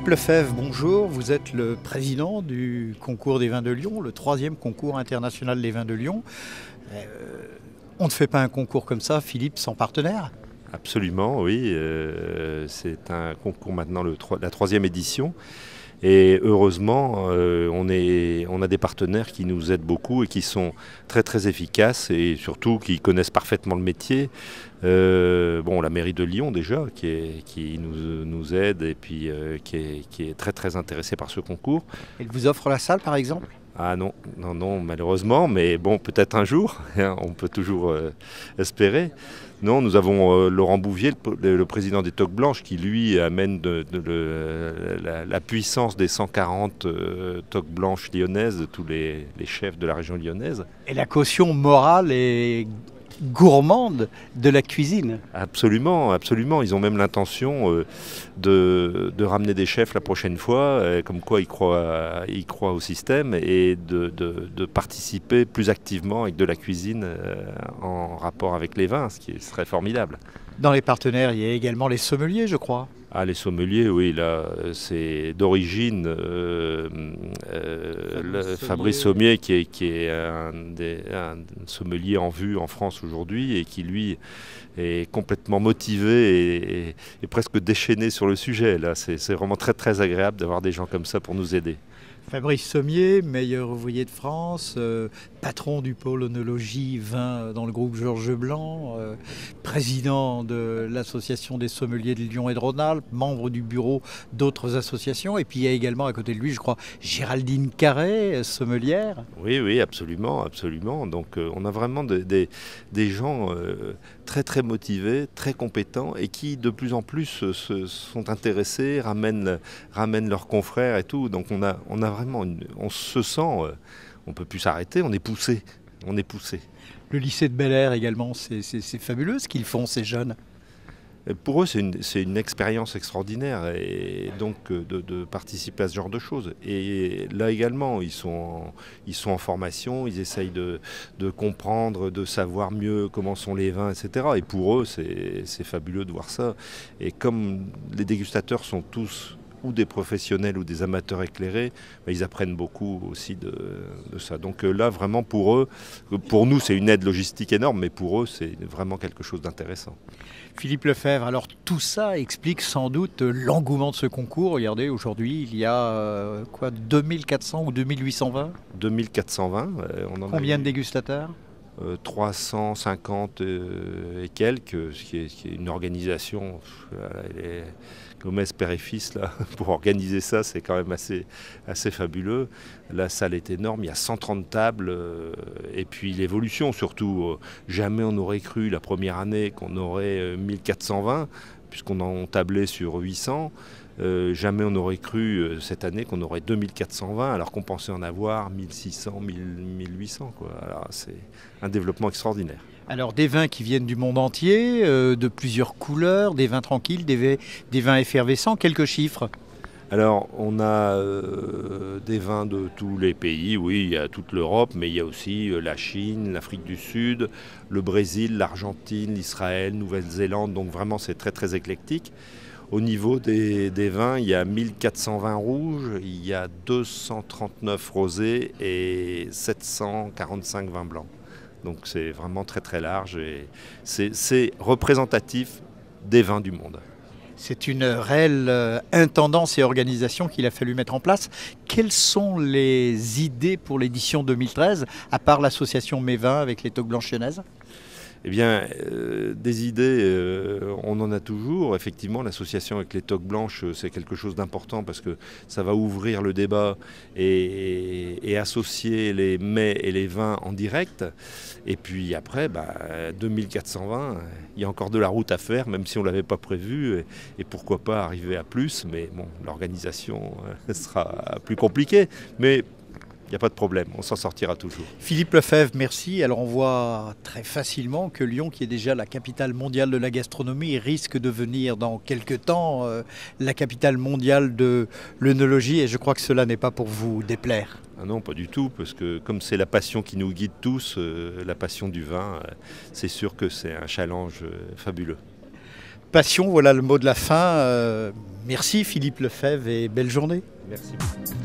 Philippe Lefebvre, bonjour. Vous êtes le président du concours des vins de Lyon, le 3e concours international des vins de Lyon. On ne fait pas un concours comme ça, Philippe, sans partenaire? Absolument, oui. C'est un concours maintenant, la 3e édition. Et heureusement, on a des partenaires qui nous aident beaucoup et qui sont très très efficaces et surtout qui connaissent parfaitement le métier. La mairie de Lyon déjà, qui nous aide et puis qui est très très intéressée par ce concours. Elle vous offre la salle par exemple? Ah non, non, non, malheureusement, mais bon, peut-être un jour, on peut toujours espérer. Non, nous avons Laurent Bouvier, le président des Toques Blanches, qui lui amène la puissance des 140 Toques Blanches lyonnaises, de tous les chefs de la région lyonnaise. Et la caution morale et gourmande de la cuisine. Absolument, absolument. Ils ont même l'intention de ramener des chefs la prochaine fois, comme quoi ils croient au système et de participer plus activement avec de la cuisine en rapport avec les vins, ce qui serait formidable. Dans les partenaires, il y a également les sommeliers, je crois. Ah, les sommeliers, oui, là, c'est d'origine Fabrice Sommier, qui est un sommelier en vue en France aujourd'hui et qui, lui, est complètement motivé et presque déchaîné sur le sujet. Là, c'est vraiment très, très agréable d'avoir des gens comme ça pour nous aider. Fabrice Sommier, meilleur ouvrier de France, patron du pôle œnologie vin dans le groupe Georges Blanc, président de l'association des sommeliers de Lyon et de Rhône-Alpes, membre du bureau d'autres associations. Et puis il y a également à côté de lui, je crois, Géraldine Carré, sommelière. Oui, oui, absolument, absolument. Donc on a vraiment des gens très très motivés, très compétents et qui de plus en plus se sont intéressés, ramènent leurs confrères et tout. Donc on a vraiment, on se sent, on ne peut plus s'arrêter, on est poussé. Le lycée de Bel Air également, c'est fabuleux ce qu'ils font ces jeunes. Pour eux, c'est une expérience extraordinaire et donc de participer à ce genre de choses. Et là également, ils sont en formation, ils essayent de comprendre, de savoir mieux comment sont les vins, etc. Et pour eux, c'est fabuleux de voir ça. Et comme les dégustateurs sont tous ou des professionnels ou des amateurs éclairés, ils apprennent beaucoup aussi de ça. Donc là, vraiment pour eux, pour nous, c'est une aide logistique énorme, mais pour eux, c'est vraiment quelque chose d'intéressant. Philippe Lefebvre, alors tout ça explique sans doute l'engouement de ce concours. Regardez, aujourd'hui, il y a 2400 ou 2800 vins? 2420. Combien de dégustateurs? 350 et quelques, ce qui est une organisation. Gomez père et fils, là, pour organiser ça, c'est quand même assez fabuleux. La salle est énorme, il y a 130 tables, et puis l'évolution surtout. Jamais on n'aurait cru la première année qu'on aurait 1420, puisqu'on en tablait sur 800. Jamais on n'aurait cru cette année qu'on aurait 2420 alors qu'on pensait en avoir 1600, 1800. Alors c'est un développement extraordinaire. Alors des vins qui viennent du monde entier, de plusieurs couleurs, des vins tranquilles, des vins effervescents, quelques chiffres. Alors on a des vins de tous les pays, oui, il y a toute l'Europe, mais il y a aussi la Chine, l'Afrique du Sud, le Brésil, l'Argentine, l'Israël, Nouvelle-Zélande, donc vraiment c'est très très éclectique. Au niveau des vins, il y a 1420 rouges, il y a 239 rosés et 745 vins blancs. Donc c'est vraiment très très large et c'est représentatif des vins du monde. C'est une réelle intendance et organisation qu'il a fallu mettre en place. Quelles sont les idées pour l'édition 2013, à part l'association Mes Vins avec les Toques Blanches lyonnaises? Eh bien, des idées, on en a toujours. Effectivement, l'association avec les Toques Blanches, c'est quelque chose d'important parce que ça va ouvrir le débat et associer les mets et les vins en direct. Et puis après, 2420, il y a encore de la route à faire, même si on ne l'avait pas prévu. Et pourquoi pas arriver à plus, mais bon, l'organisation sera plus compliquée. Mais il n'y a pas de problème, on s'en sortira toujours. Philippe Lefebvre, merci. Alors on voit très facilement que Lyon, qui est déjà la capitale mondiale de la gastronomie, risque de devenir dans quelques temps la capitale mondiale de l'œnologie. Et je crois que cela n'est pas pour vous déplaire. Ah non, pas du tout, parce que comme c'est la passion qui nous guide tous, la passion du vin, c'est sûr que c'est un challenge fabuleux. passion, voilà le mot de la fin. Merci Philippe Lefebvre et belle journée. Merci beaucoup.